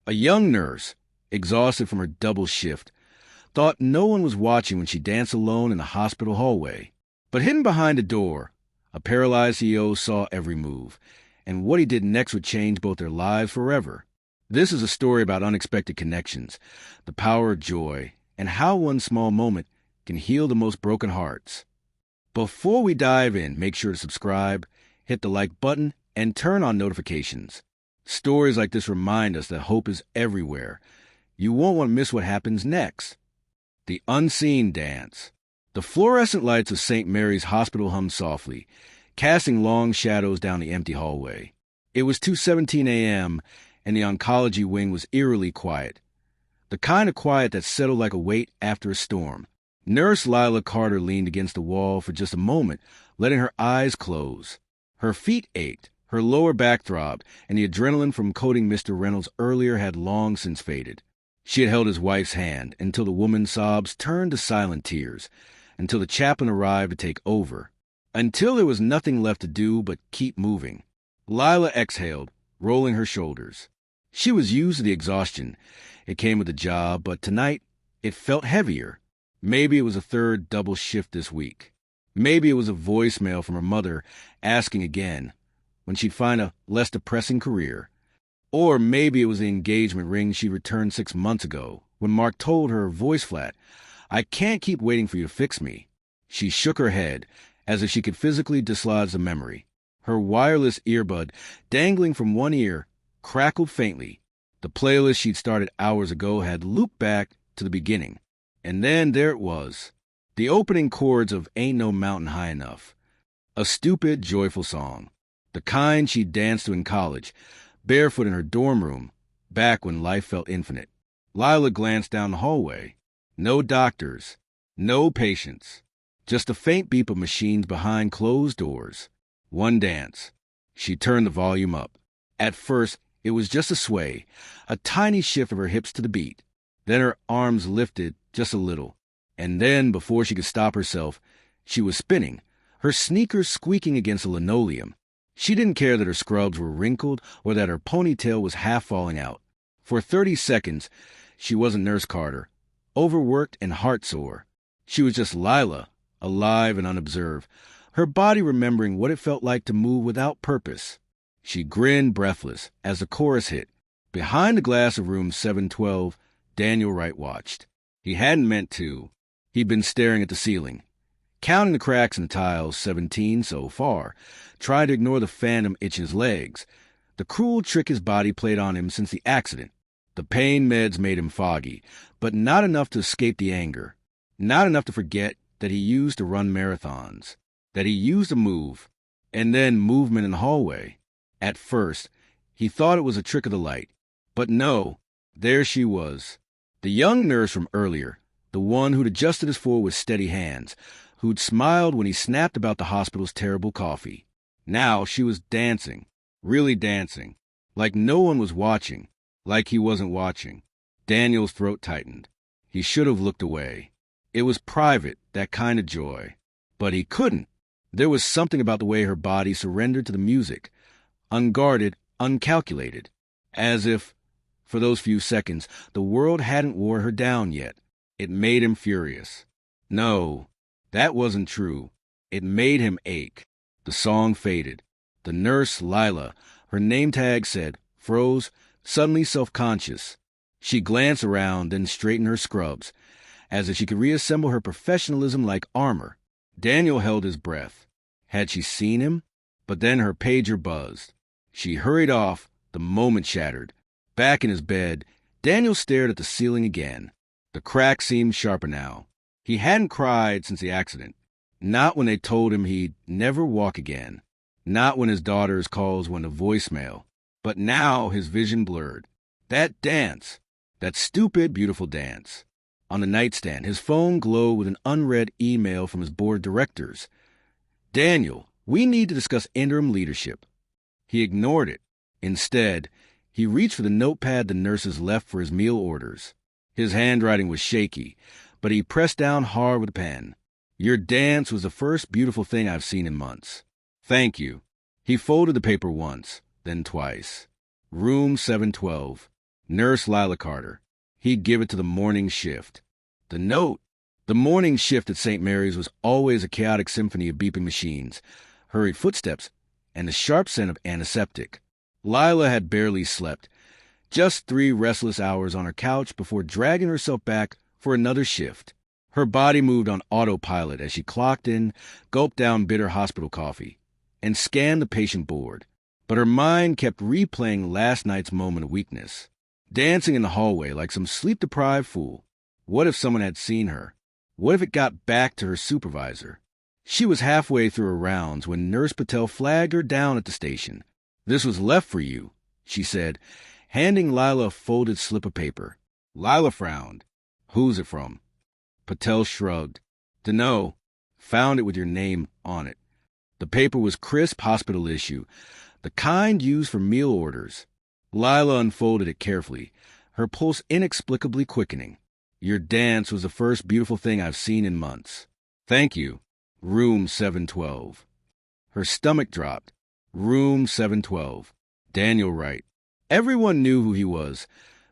A young nurse, exhausted from her double shift, thought no one was watching when she danced alone in the hospital hallway. But hidden behind a door, a paralyzed CEO saw every move, and what he did next would change both their lives forever. This is a story about unexpected connections, the power of joy, and how one small moment can heal the most broken hearts. Before we dive in, make sure to subscribe, hit the like button, and turn on notifications. Stories like this remind us that hope is everywhere. You won't want to miss what happens next. The unseen dance. The fluorescent lights of St. Mary's Hospital hummed softly, casting long shadows down the empty hallway. It was 2:17 a.m., and the oncology wing was eerily quiet. The kind of quiet that settled like a weight after a storm. Nurse Lila Carter leaned against the wall for just a moment, letting her eyes close. Her feet ached, her lower back throbbed, and the adrenaline from coating Mr. Reynolds earlier had long since faded. She had held his wife's hand until the woman's sobs turned to silent tears, until the chaplain arrived to take over, until there was nothing left to do but keep moving. Lila exhaled, rolling her shoulders. She was used to the exhaustion. It came with the job, but tonight it felt heavier. Maybe it was a third double shift this week. Maybe it was a voicemail from her mother asking again when she'd find a less depressing career. Or maybe it was the engagement ring she returned 6 months ago when Mark told her, voice flat, "I can't keep waiting for you to fix me." She shook her head as if she could physically dislodge the memory. Her wireless earbud, dangling from one ear, crackled faintly. The playlist she'd started hours ago had looped back to the beginning. And then there it was, the opening chords of Ain't No Mountain High Enough. A stupid, joyful song. The kind she'd danced to in college, barefoot in her dorm room, back when life felt infinite. Lila glanced down the hallway. No doctors, no patients, just a faint beep of machines behind closed doors. One dance. She turned the volume up. At first, it was just a sway, a tiny shift of her hips to the beat. Then her arms lifted just a little, and then, before she could stop herself, she was spinning, her sneakers squeaking against the linoleum. She didn't care that her scrubs were wrinkled or that her ponytail was half falling out. For 30 seconds, she wasn't Nurse Carter, overworked and heartsore. She was just Lila, alive and unobserved, her body remembering what it felt like to move without purpose. She grinned breathless as the chorus hit. Behind the glass of room 712, Daniel Wright watched. He hadn't meant to. He'd been staring at the ceiling, counting the cracks in the tiles, 17 so far, trying to ignore the phantom itch in his legs, the cruel trick his body played on him since the accident. The pain meds made him foggy, but not enough to escape the anger, not enough to forget that he used to run marathons, that he used to move, and then movement in the hallway. At first, he thought it was a trick of the light, but no, there she was. The young nurse from earlier, the one who'd adjusted his floor with steady hands, who'd smiled when he snapped about the hospital's terrible coffee. Now she was dancing, really dancing, like no one was watching, like he wasn't watching. Daniel's throat tightened. He should have looked away. It was private, that kind of joy. But he couldn't. There was something about the way her body surrendered to the music, unguarded, uncalculated, as if, for those few seconds, the world hadn't wore her down yet. It made him furious. No, that wasn't true. It made him ache. The song faded. The nurse, Lila, her name tag said, froze, suddenly self-conscious. She glanced around, then straightened her scrubs, as if she could reassemble her professionalism like armor. Daniel held his breath. Had she seen him? But then her pager buzzed. She hurried off, the moment shattered. Back in his bed, Daniel stared at the ceiling again. The crack seemed sharper now. He hadn't cried since the accident. Not when they told him he'd never walk again. Not when his daughter's calls went to voicemail. But now his vision blurred. That dance. That stupid, beautiful dance. On the nightstand, his phone glowed with an unread email from his board of directors. "Daniel, we need to discuss interim leadership." He ignored it. Instead, he reached for the notepad the nurses left for his meal orders. His handwriting was shaky, but he pressed down hard with a pen. "Your dance was the first beautiful thing I've seen in months. Thank you." He folded the paper once, then twice. Room 712. Nurse Lila Carter. He'd give it to the morning shift. The note. The morning shift at St. Mary's was always a chaotic symphony of beeping machines, hurried footsteps, and the sharp scent of antiseptic. Lila had barely slept, just 3 restless hours on her couch before dragging herself back for another shift. Her body moved on autopilot as she clocked in, gulped down bitter hospital coffee, and scanned the patient board. But her mind kept replaying last night's moment of weakness, dancing in the hallway like some sleep-deprived fool. What if someone had seen her? What if it got back to her supervisor? She was halfway through her rounds when Nurse Patel flagged her down at the station. "This was left for you," she said, handing Lila a folded slip of paper. Lila frowned. "Who's it from?" Patel shrugged. "Dunno. Found it with your name on it." The paper was crisp hospital issue, the kind used for meal orders. Lila unfolded it carefully, her pulse inexplicably quickening. "Your dance was the first beautiful thing I've seen in months. Thank you. Room 712. Her stomach dropped. Room 712. Daniel Wright. Everyone knew who he was,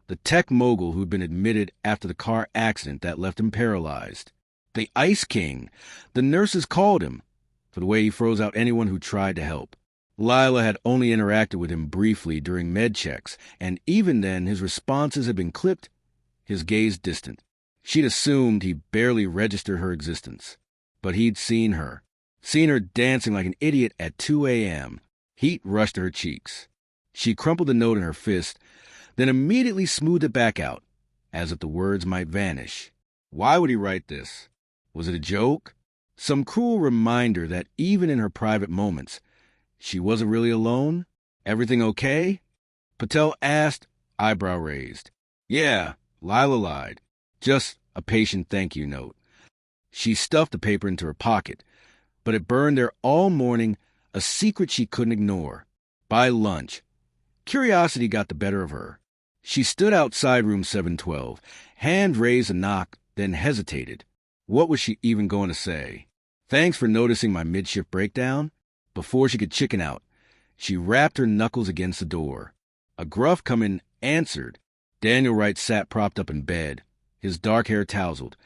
the tech mogul who'd been admitted after the car accident that left him paralyzed. The Ice King. The nurses called him, for the way he froze out anyone who tried to help. Lila had only interacted with him briefly during med checks, and even then his responses had been clipped, his gaze distant. She'd assumed he barely registered her existence. But he'd seen her dancing like an idiot at 2 a.m. Heat rushed to her cheeks. She crumpled the note in her fist, then immediately smoothed it back out, as if the words might vanish. Why would he write this? Was it a joke? Some cruel reminder that even in her private moments, she wasn't really alone? Everything okay? Patel asked, eyebrow raised. Yeah, Lila lied. Just a patient thank you note. She stuffed the paper into her pocket, but it burned there all morning, a secret she couldn't ignore. By lunch, curiosity got the better of her. She stood outside room 712, hand raised to knock, then hesitated. What was she even going to say? Thanks for noticing my mid-shift breakdown? Before she could chicken out, she rapped her knuckles against the door. A gruff come in answered. Daniel Wright sat propped up in bed, his dark hair tousled,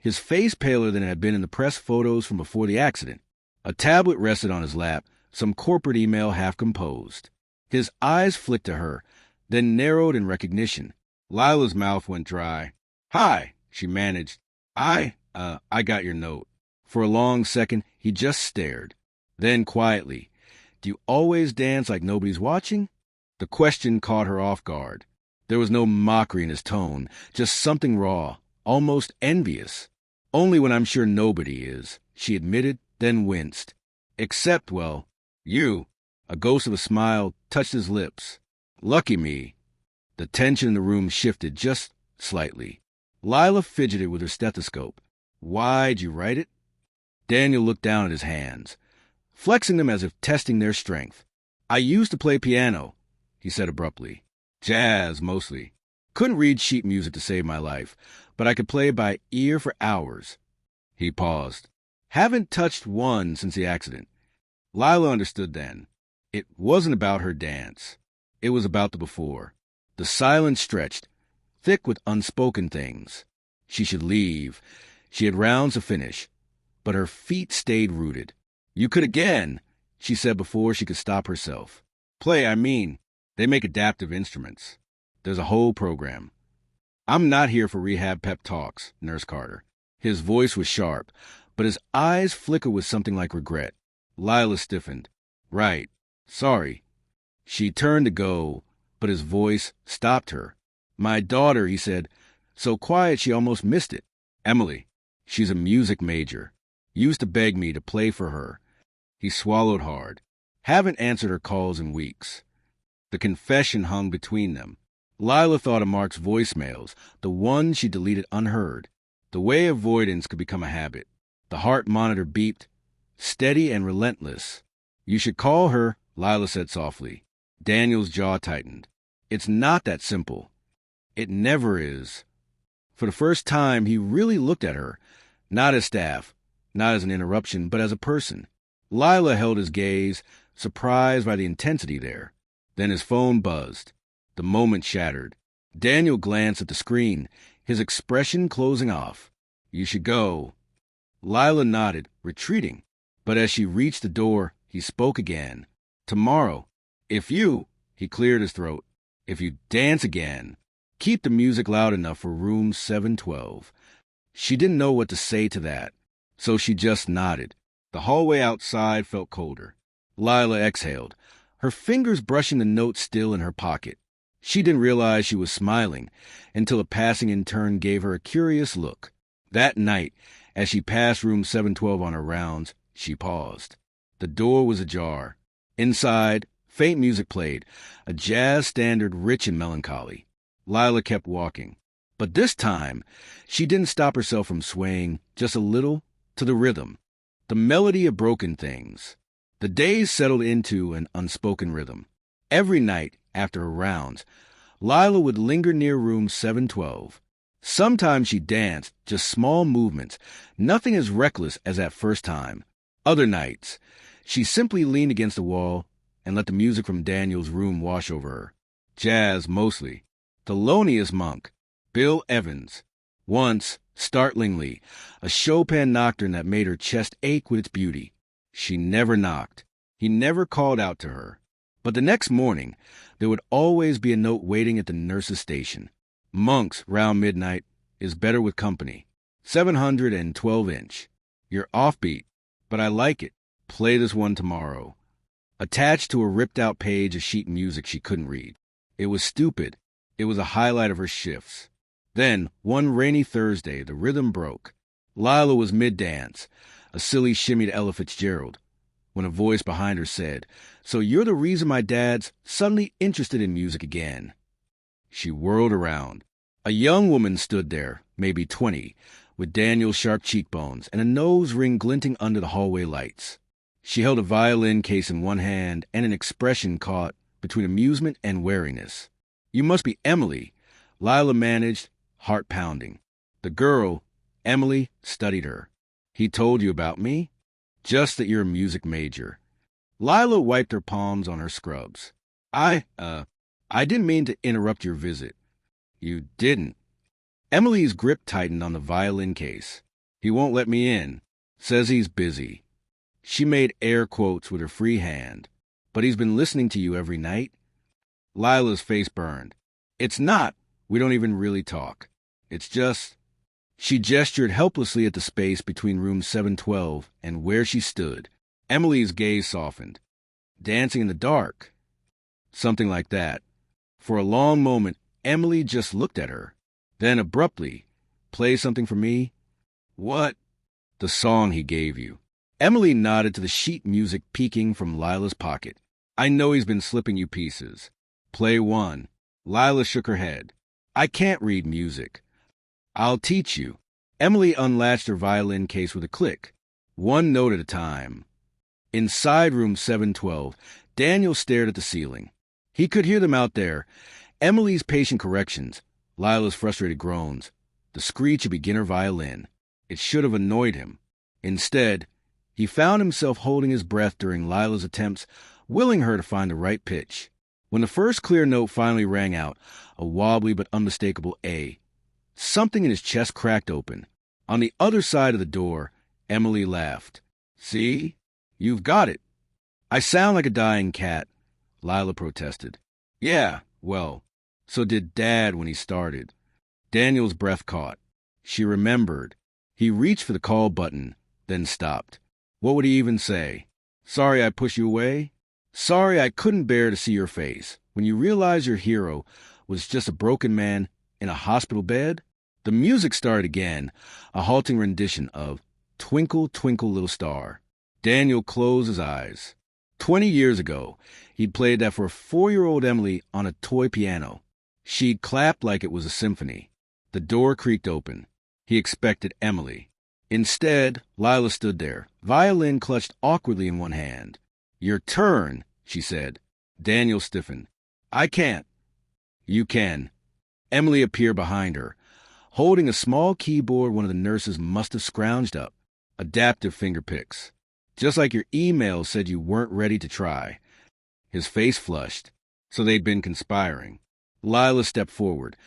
his face paler than it had been in the press photos from before the accident. A tablet rested on his lap, some corporate email half composed. His eyes flicked to her, then narrowed in recognition. Lila's mouth went dry. "Hi," she managed. I got your note." For a long second, he just stared. Then quietly, "Do you always dance like nobody's watching?" The question caught her off guard. There was no mockery in his tone, just something raw, almost envious. "Only when I'm sure nobody is," she admitted, then winced. "Except, well, you." A ghost of a smile touched his lips. "Lucky me." The tension in the room shifted just slightly. Lila fidgeted with her stethoscope. "Why'd you write it?" Daniel looked down at his hands, flexing them as if testing their strength. "I used to play piano," he said abruptly. "Jazz, mostly. Couldn't read sheet music to save my life, but I could play by ear for hours." He paused. "Haven't touched one since the accident." Lila understood then. It wasn't about her dance. It was about the before. The silence stretched, thick with unspoken things. She should leave. She had rounds to finish. But her feet stayed rooted. "You could again," she said before she could stop herself. "Play, I mean. They make adaptive instruments. There's a whole program." "I'm not here for rehab pep talks, Nurse Carter." His voice was sharp, but his eyes flickered with something like regret. Lila stiffened. "Right. Sorry." She turned to go, but his voice stopped her. "My daughter," he said, so quiet she almost missed it. "Emily. She's a music major. Used to beg me to play for her." He swallowed hard. "Haven't answered her calls in weeks." The confession hung between them. Lila thought of Mark's voicemails, the ones she deleted unheard. The way avoidance could become a habit. The heart monitor beeped, steady and relentless. "You should call her," Lila said softly. Daniel's jaw tightened. "It's not that simple." "It never is." For the first time, he really looked at her, not as staff, not as an interruption, but as a person. Lila held his gaze, surprised by the intensity there. Then his phone buzzed. The moment shattered. Daniel glanced at the screen, his expression closing off. You should go. Lila nodded, retreating. But as she reached the door, he spoke again. Tomorrow, if you, he cleared his throat, if you dance again, keep the music loud enough for room 712. She didn't know what to say to that, so she just nodded. The hallway outside felt colder. Lila exhaled, her fingers brushing the note still in her pocket. She didn't realize she was smiling until a passing intern gave her a curious look. That night, as she passed room 712 on her rounds, she paused. The door was ajar. Inside, faint music played, a jazz standard rich and melancholy. Lila kept walking. But this time, she didn't stop herself from swaying, just a little, to the rhythm. The melody of broken things. The days settled into an unspoken rhythm. Every night, after her rounds, Lila would linger near room 712. Sometimes she danced, just small movements, nothing as reckless as that first time. Other nights, she simply leaned against the wall and let the music from Daniel's room wash over her. Jazz, mostly. Thelonious Monk. Bill Evans. Once, startlingly, a Chopin nocturne that made her chest ache with its beauty. She never knocked. He never called out to her. But the next morning, there would always be a note waiting at the nurse's station. Monk's, round midnight, is better with company. 712-inch. You're offbeat, but I like it. Play this one tomorrow. Attached to a ripped-out page of sheet music she couldn't read. It was stupid. It was a highlight of her shifts. Then, one rainy Thursday, the rhythm broke. Lila was mid-dance, a silly shimmy to Ella Fitzgerald, when a voice behind her said, "So you're the reason my dad's suddenly interested in music again." She whirled around. A young woman stood there, maybe 20, with Daniel's sharp cheekbones and a nose ring glinting under the hallway lights. She held a violin case in one hand and an expression caught between amusement and wariness. "You must be Emily," Lila managed, heart pounding. The girl, Emily, studied her. "He told you about me?" "Just that you're a music major." Lila wiped her palms on her scrubs. I didn't mean to interrupt your visit." "You didn't." Emily's grip tightened on the violin case. "He won't let me in. Says he's busy." She made air quotes with her free hand. "But he's been listening to you every night?" Lila's face burned. "It's not. We don't even really talk. It's just..." She gestured helplessly at the space between room 712 and where she stood. Emily's gaze softened. "Dancing in the dark." Something like that. For a long moment, Emily just looked at her. Then abruptly, "Play something for me?" "What?" "The song he gave you." Emily nodded to the sheet music peeking from Lila's pocket. "I know he's been slipping you pieces. Play one." Lila shook her head. "I can't read music." "I'll teach you." Emily unlatched her violin case with a click. One note at a time. Inside room 712, Daniel stared at the ceiling. He could hear them out there. Emily's patient corrections, Lila's frustrated groans, the screech of beginner violin. It should have annoyed him. Instead, he found himself holding his breath during Lila's attempts, willing her to find the right pitch. When the first clear note finally rang out, a wobbly but unmistakable A, something in his chest cracked open. On the other side of the door, Emily laughed. "See? You've got it." "I sound like a dying cat," Lila protested. "Yeah, well, so did Dad when he started." Daniel's breath caught. She remembered. He reached for the call button, then stopped. What would he even say? "Sorry I pushed you away? Sorry I couldn't bear to see your face when you realized your hero was just a broken man in a hospital bed?" The music started again, a halting rendition of "Twinkle, Twinkle, Little Star." Daniel closed his eyes. 20 years ago, he'd played that for 4-year-old Emily on a toy piano. She'd clapped like it was a symphony. The door creaked open. He expected Emily. Instead, Lila stood there, violin clutched awkwardly in one hand. "Your turn," she said. Daniel stiffened. "I can't." "You can." Emily appeared behind her, holding a small keyboard one of the nurses must have scrounged up. Adaptive fingerpicks. "Just like your email said you weren't ready to try." His face flushed. So they'd been conspiring. Lila stepped forward,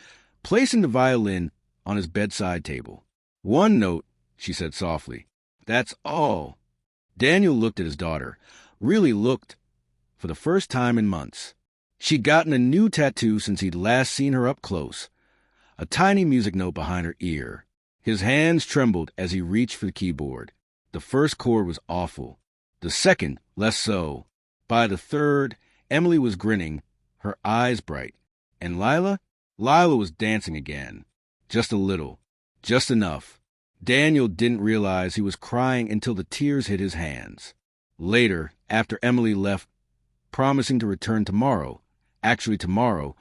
placing the violin on his bedside table. "One note," she said softly. "That's all." Daniel looked at his daughter, really looked, for the first time in months. She'd gotten a new tattoo since he'd last seen her up close, a tiny music note behind her ear. His hands trembled as he reached for the keyboard. The first chord was awful. The second, less so. By the third, Emily was grinning, her eyes bright. And Lila? Lila was dancing again. Just a little. Just enough. Daniel didn't realize he was crying until the tears hit his hands. Later, after Emily left, promising to return tomorrow, actually tomorrow,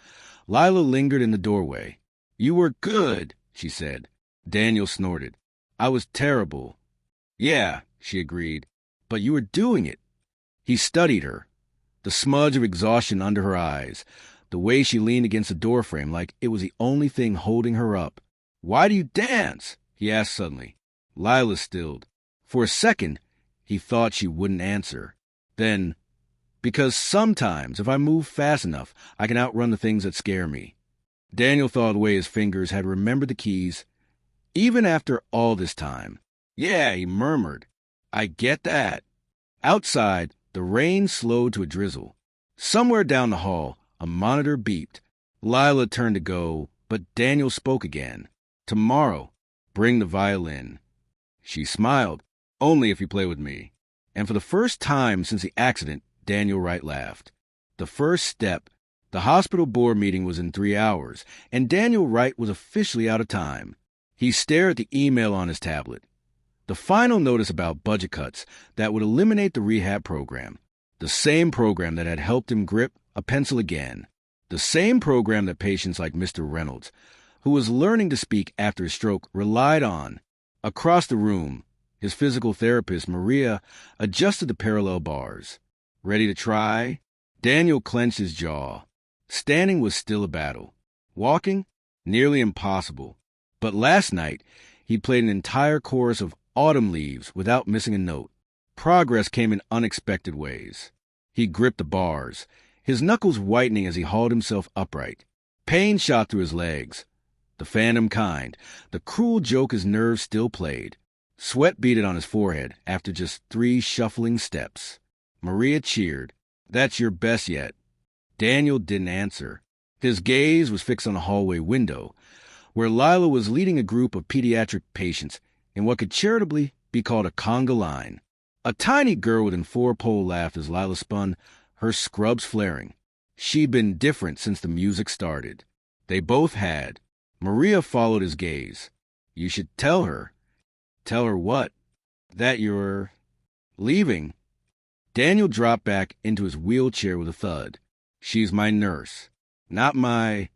Lila lingered in the doorway. "You were good," she said. Daniel snorted. "I was terrible." "Yeah," she agreed, "but you were doing it." He studied her, the smudge of exhaustion under her eyes, the way she leaned against the doorframe like it was the only thing holding her up. "Why do you dance?" he asked suddenly. Lila stilled. For a second, he thought she wouldn't answer. Then, "Because sometimes, if I move fast enough, I can outrun the things that scare me." Daniel thought the way his fingers had remembered the keys, even after all this time. "Yeah," he murmured. "I get that." Outside, the rain slowed to a drizzle. Somewhere down the hall, a monitor beeped. Lila turned to go, but Daniel spoke again. "Tomorrow, bring the violin." She smiled. "Only if you play with me." And for the first time since the accident, Daniel Wright laughed. The first step. The hospital board meeting was in 3 hours, and Daniel Wright was officially out of time. He stared at the email on his tablet. The final notice about budget cuts that would eliminate the rehab program. The same program that had helped him grip a pencil again. The same program that patients like Mr. Reynolds, who was learning to speak after his stroke, relied on. Across the room, his physical therapist, Maria, adjusted the parallel bars. Ready to try? Daniel clenched his jaw. Standing was still a battle. Walking? Nearly impossible. But last night, he played an entire chorus of Autumn Leaves without missing a note. Progress came in unexpected ways. He gripped the bars, his knuckles whitening as he hauled himself upright. Pain shot through his legs. The phantom kind, the cruel joke his nerves still played. Sweat beaded on his forehead after just 3 shuffling steps. Maria cheered. "That's your best yet." Daniel didn't answer. His gaze was fixed on a hallway window, where Lila was leading a group of pediatric patients in what could charitably be called a conga line. A tiny girl within 4 pole laughed as Lila spun, her scrubs flaring. She'd been different since the music started. They both had. Maria followed his gaze. "You should tell her." "Tell her what?" "That you're leaving." Daniel dropped back into his wheelchair with a thud. "She's my nurse, not my—"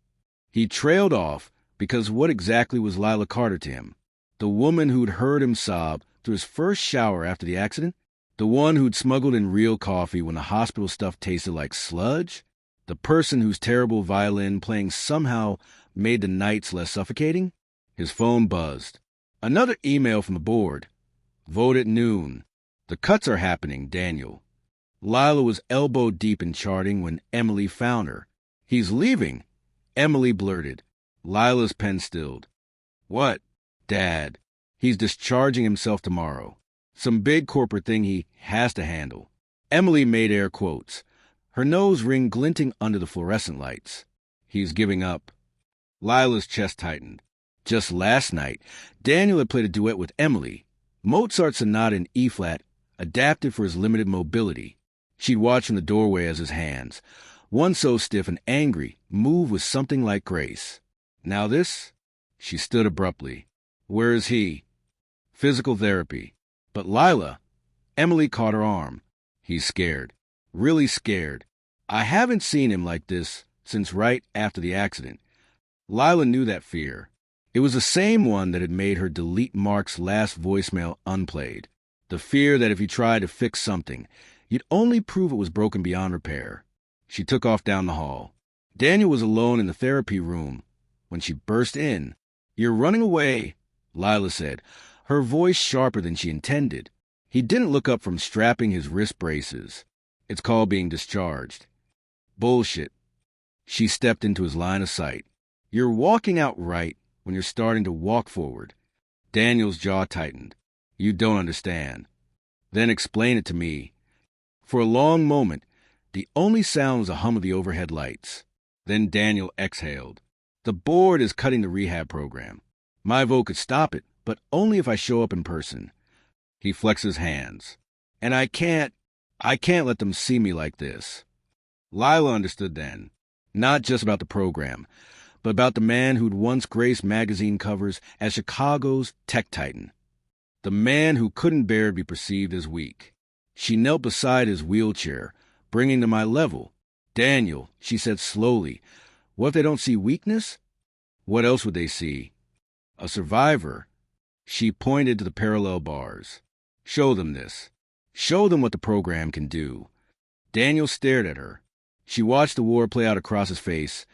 He trailed off because what exactly was Lila Carter to him? The woman who'd heard him sob through his first shower after the accident? The one who'd smuggled in real coffee when the hospital stuff tasted like sludge? The person whose terrible violin playing somehow made the nights less suffocating? His phone buzzed. Another email from the board. "Vote at noon. The cuts are happening, Daniel." Lila was elbow deep in charting when Emily found her. "He's leaving," Emily blurted. Lila's pen stilled. "What?" "Dad. He's discharging himself tomorrow. Some big corporate thing he has to handle." Emily made air quotes, her nose ring glinting under the fluorescent lights. "He's giving up." Lila's chest tightened. Just last night, Daniel had played a duet with Emily, Mozart's sonata in E-flat, adapted for his limited mobility. She'd watched from the doorway as his hands, one so stiff and angry, moved with something like grace. Now this? She stood abruptly. "Where is he?" "Physical therapy." "But Lila—" Emily caught her arm. "He's scared. Really scared. I haven't seen him like this since right after the accident." Lila knew that fear. It was the same one that had made her delete Mark's last voicemail unplayed. The fear that if you tried to fix something, you'd only prove it was broken beyond repair. She took off down the hall. Daniel was alone in the therapy room when she burst in. "You're running away," Lila said, her voice sharper than she intended. He didn't look up from strapping his wrist braces. "It's called being discharged." "Bullshit." She stepped into his line of sight. You're walking out right when you're starting to walk forward. Daniel's jaw tightened. You don't understand. Then explain it to me. For a long moment, the only sound was a hum of the overhead lights. Then Daniel exhaled. The board is cutting the rehab program. My vote could stop it, but only if I show up in person. He flexed his hands. And I can't let them see me like this. Lila understood then. Not just about the program, but about the man who'd once graced magazine covers as Chicago's tech titan. The man who couldn't bear to be perceived as weak. She knelt beside his wheelchair, bringing to my level. Daniel, she said slowly, what if they don't see weakness? What else would they see? A survivor. She pointed to the parallel bars. Show them this. Show them what the program can do. Daniel stared at her. She watched the war play out across his face.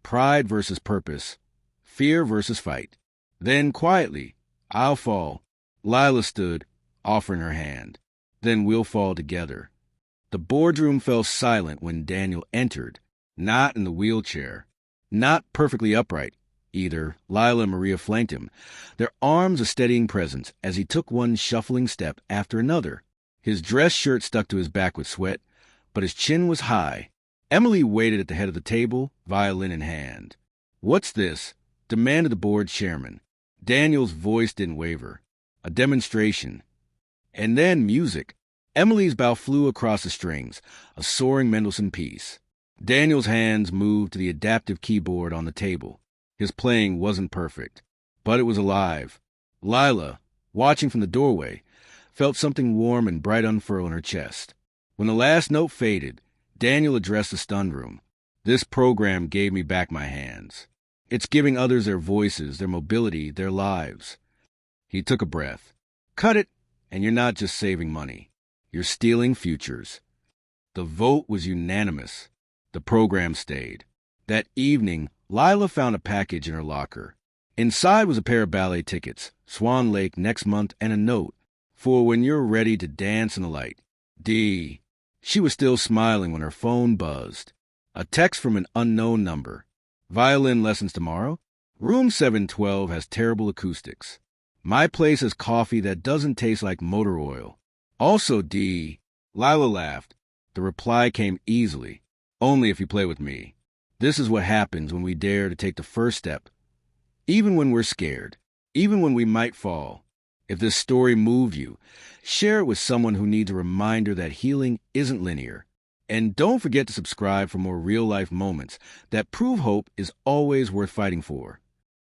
Pride versus purpose. Fear versus fight. Then, quietly, I'll fall. Lila stood, offering her hand. Then we'll fall together. The boardroom fell silent when Daniel entered, not in the wheelchair, not perfectly upright, either. Lila and Maria flanked him, their arms a steadying presence as he took one shuffling step after another. His dress shirt stuck to his back with sweat, but his chin was high. Emily waited at the head of the table, violin in hand. What's this? Demanded the board chairman. Daniel's voice didn't waver. A demonstration. And then music. Emily's bow flew across the strings, a soaring Mendelssohn piece. Daniel's hands moved to the adaptive keyboard on the table. His playing wasn't perfect, but it was alive. Lila, watching from the doorway, felt something warm and bright unfurl in her chest. When the last note faded, Daniel addressed the stunned room. This program gave me back my hands. It's giving others their voices, their mobility, their lives. He took a breath. Cut it, and you're not just saving money. You're stealing futures. The vote was unanimous. The program stayed. That evening, Lila found a package in her locker. Inside was a pair of ballet tickets, Swan Lake next month, and a note, for when you're ready to dance in the light. D. She was still smiling when her phone buzzed. A text from an unknown number. Violin lessons tomorrow? Room 712 has terrible acoustics. My place has coffee that doesn't taste like motor oil. Also, D. Lila laughed. The reply came easily. Only if you play with me. This is what happens when we dare to take the first step. Even when we're scared. Even when we might fall. If this story moved you, share it with someone who needs a reminder that healing isn't linear. And don't forget to subscribe for more real-life moments that prove hope is always worth fighting for.